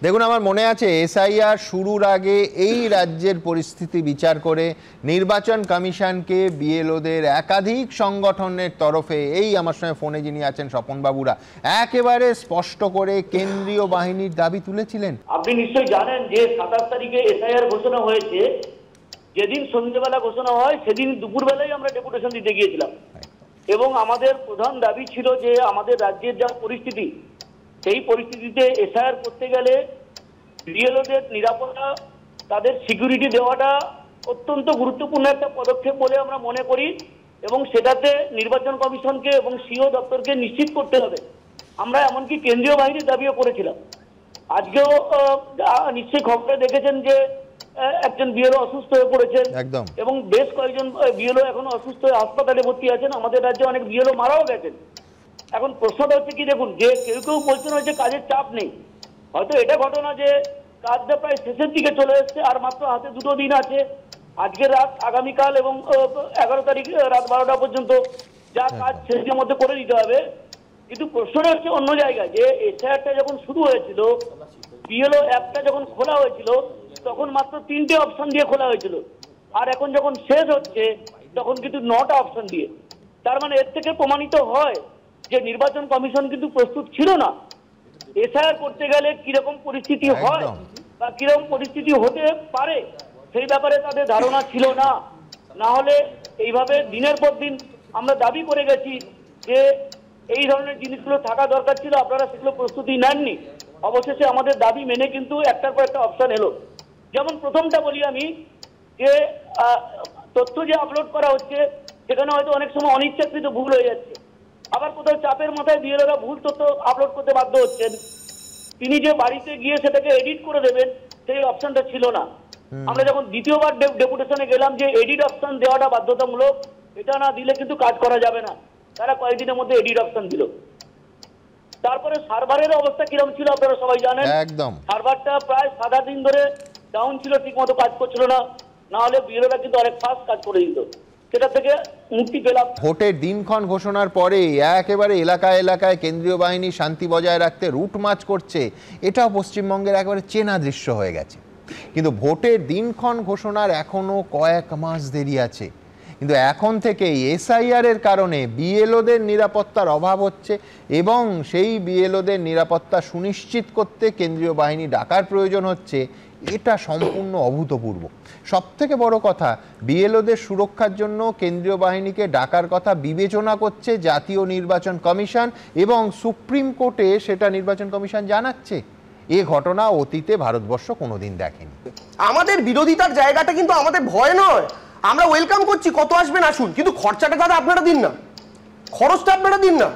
দেখুন, আমার মনে আছে এসআইআর শুরুর আগে এই রাজ্যের পরিস্থিতি বিচার করে নির্বাচন কমিশনকে বিএলওদের একাধিক সংগঠনের তরফে, এই আমার সঙ্গে ফোনে যিনি আছেন স্বপনবাবুরা, একেবারে স্পষ্ট করে কেন্দ্রীয় বাহিনীর দাবি তুলেছিলেন। আপনি নিশ্চয়ই জানেন যে 27 তারিখে এসআইআর ঘোষণা হয়েছে। যেদিন সন্ধ্যেবেলা ঘোষণা হয় সেদিন দুপুরবেলায় আমরা ডেপুটেশন দিতে গিয়েছিলাম এবং আমাদের প্রধান দাবি ছিল যে আমাদের রাজ্যের যা পরিস্থিতি, সেই পরিস্থিতিতে এসআইআর করতে গেলে বিএলওদের নিরাপত্তা, তাদের সিকিউরিটি দেওয়াটা অত্যন্ত গুরুত্বপূর্ণ একটা পদক্ষেপ বলে আমরা মনে করি এবং সেটাতে নির্বাচন কমিশনকে এবং সিও দপ্তরকে নিশ্চিত করতে হবে। আমরা এমনকি কেন্দ্রীয় বাহিনীর দাবিও করেছিলাম। আজকেও নিশ্চয়ই খবরে দেখেছেন যে একজন বিএলও অসুস্থ হয়ে পড়েছেন এবং বেশ কয়েকজন বিএলও এখন অসুস্থ হয়ে হাসপাতালে ভর্তি আছেন। আমাদের রাজ্যে অনেক বিএলও মারাও গেছেন। এখন প্রশ্নটা হচ্ছে কি, দেখুন, যে কেউ কেউ বলছেন যে কাজের চাপ নেই। হয়তো এটা ঘটনা যে কাজটা প্রায় শেষের দিকে চলে এসছে, আর মাত্র হাতে 2 দিন আছে, আজকের রাত, আগামীকাল এবং 11 তারিখ রাত 12টা পর্যন্ত যা কাজ শেষের মধ্যে করে দিতে হবে। কিন্তু প্রশ্নটা হচ্ছে অন্য জায়গায়, যে এসআইআরটা যখন শুরু হয়েছিল, বিএলও অ্যাপটা যখন খোলা হয়েছিল, তখন মাত্র 3টে অপশন দিয়ে খোলা হয়েছিল, আর এখন যখন শেষ হচ্ছে তখন কিন্তু 9টা অপশন দিয়ে। তার মানে এর থেকে প্রমাণিত হয় যে নির্বাচন কমিশন কিন্তু প্রস্তুত ছিল না। এসআইআর করতে গেলে কিরকম পরিস্থিতি হয় বা কিরকম পরিস্থিতি হতে পারে সেই ব্যাপারে তাদের ধারণা ছিল না। না হলে এইভাবে দিনের পর দিন আমরা দাবি করে গেছি যে এই ধরনের জিনিসগুলো থাকা দরকার ছিল, আপনারা সেগুলো প্রস্তুতি নেননি। অবশেষে আমাদের দাবি মেনে কিন্তু একটার পর একটা অপশন এলো। যেমন প্রথমটা বলি আমি, যে তথ্য যে আপলোড করা হচ্ছে সেখানে হয়তো অনেক সময় অনিচ্ছাকৃত ভুল হয়ে যাচ্ছে, আবার কোথাও চাপের মাথায় বিএলওরা ভুল তথ্য আপলোড করতে বাধ্য হচ্ছেন। তিনি যে বাড়িতে গিয়ে সেটাকে এডিট করে দেবেন সেই অপশনটা ছিল না। আমরা যখন দ্বিতীয়বার ডেপুটেশনে গেলাম যে এডিট অপশন দেওয়াটা বাধ্যতামূলক, এটা না দিলে কিন্তু কাজ করা যাবে না, তারা কয়েকদিনের মধ্যে এডিট অপশন দিল। তারপরে সার্ভারের অবস্থা কিরকম ছিল আপনারা সবাই জানেন। সার্ভারটা প্রায় 7 দিন ধরে ডাউন ছিল, ঠিক মতো কাজ করছিল না। না হলে বিএলওরা কিন্তু অনেক ফাস্ট কাজ করে দিত। সেটা থেকে মুক্তি পেলাম। ভোটের দিনক্ষণ ঘোষণার পরে একেবারে এলাকায় এলাকায় কেন্দ্রীয় বাহিনী শান্তি বজায় রাখতে রুট মার্চ করছে, এটাও পশ্চিমবঙ্গের একেবারে চেনা দৃশ্য হয়ে গেছে। কিন্তু ভোটের দিনক্ষণ ঘোষণার এখনো কয়েক মাস দেরি আছে। কিন্তু এখন থেকেই এসআইআর এর কারণে বিএলওদের নিরাপত্তার অভাব হচ্ছে এবং সেই বিএলওদের নিরাপত্তা সুনিশ্চিত করতে কেন্দ্রীয় বাহিনী ডাকার প্রয়োজন হচ্ছে, এটা সম্পূর্ণ অভূতপূর্ব। সবথেকে বড় কথা, বিএলওদের সুরক্ষার জন্য কেন্দ্রীয় বাহিনীকে ডাকার কথা বিবেচনা করছে জাতীয় নির্বাচন কমিশন এবং সুপ্রিম কোর্টে সেটা নির্বাচন কমিশন জানাচ্ছে। এ ঘটনা অতীতে ভারতবর্ষ কোনোদিন দেখেনি। আমাদের বিরোধিতার জায়গাটা কিন্তু আমাদের ভয় নয়, আমরা ওয়েলকাম করছি, কত আসবেন আসুন, কিন্তু খরচাটা দাদা আপনারা দিন না, খরচটা আপনারা দিন না,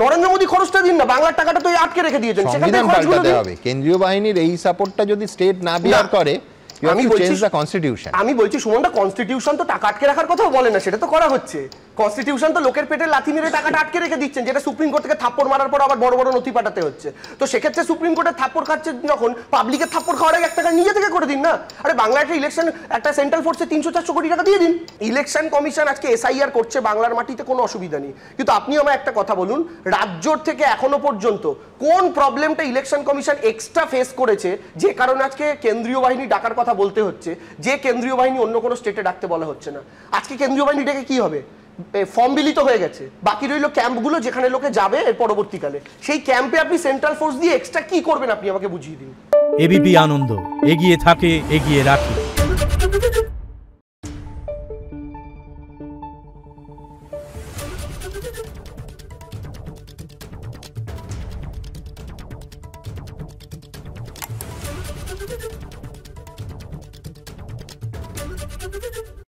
নরেন্দ্র মোদী খরচটা দিন না, বাংলার টাকাটা তো আটকে রেখে দিয়েছেন। সংবিধান পাল্টাতে হবে। কেন্দ্রীয় বাহিনীর এই সাপোর্টটা যদি স্টেট না বিয়ার করে, আমি বলছি সুমনদা, কনস্টিটিউশন তো টাকা আটকে রাখার কথাও বলে না, সেটা তো করা হচ্ছে। কনস্টিটিউশন তো লোকের পেটে লাথি মেরে টাকাটা আটকে রেখে দিচ্ছেন, যেটা সুপ্রিম কোর্ট থেকে থাপ্পড় মারার পর আবার বড় বড় নথি পাঠাতে হচ্ছে। তো সেক্ষেত্রে সুপ্রিম কোর্টের থাপ্পড় খাচ্ছে যখন, পাবলিকের থাপ্পড় খাওয়ার আগে 1 টাকা নিজে থেকে করে দিন না। আরে বাংলা একটা ইলেকশন, একটা সেন্ট্রাল ফোর্সে 300-400 কোটি টাকা দিয়ে দিন। ইলেকশন কমিশন আজকে এসআইআর করছে বাংলার মাটিতে, কোনো অসুবিধা নেই। কিন্তু আপনি আমার একটা কথা বলুন, রাজ্যর থেকে এখনো পর্যন্ত কোন প্রবলেমটা ইলেকশন কমিশন এক্সট্রা ফেস করেছে যে কারণে আজকে কেন্দ্রীয় বাহিনী ডাকার কথা বলতে হচ্ছে, যে কেন্দ্রীয় বাহিনী অন্য কোনো স্টেটে ডাকতে বলা হচ্ছে না? আজকে কেন্দ্রীয় বাহিনী ডেকে কি হবে? ফর্ম বিলিত হয়ে গেছে, বাকি রইল ক্যাম্পগুলো যেখানে লোকে যাবে এর পরবর্তীকালে। সেই ক্যাম্পে আপনি সেন্ট্রাল ফোর্স দিয়ে এক্সট্রা কি করবেন আপনি আমাকে বুঝিয়ে দিন। এবিপি আনন্দ, এগিয়ে থাকে, এগিয়ে রাখে। Thank you.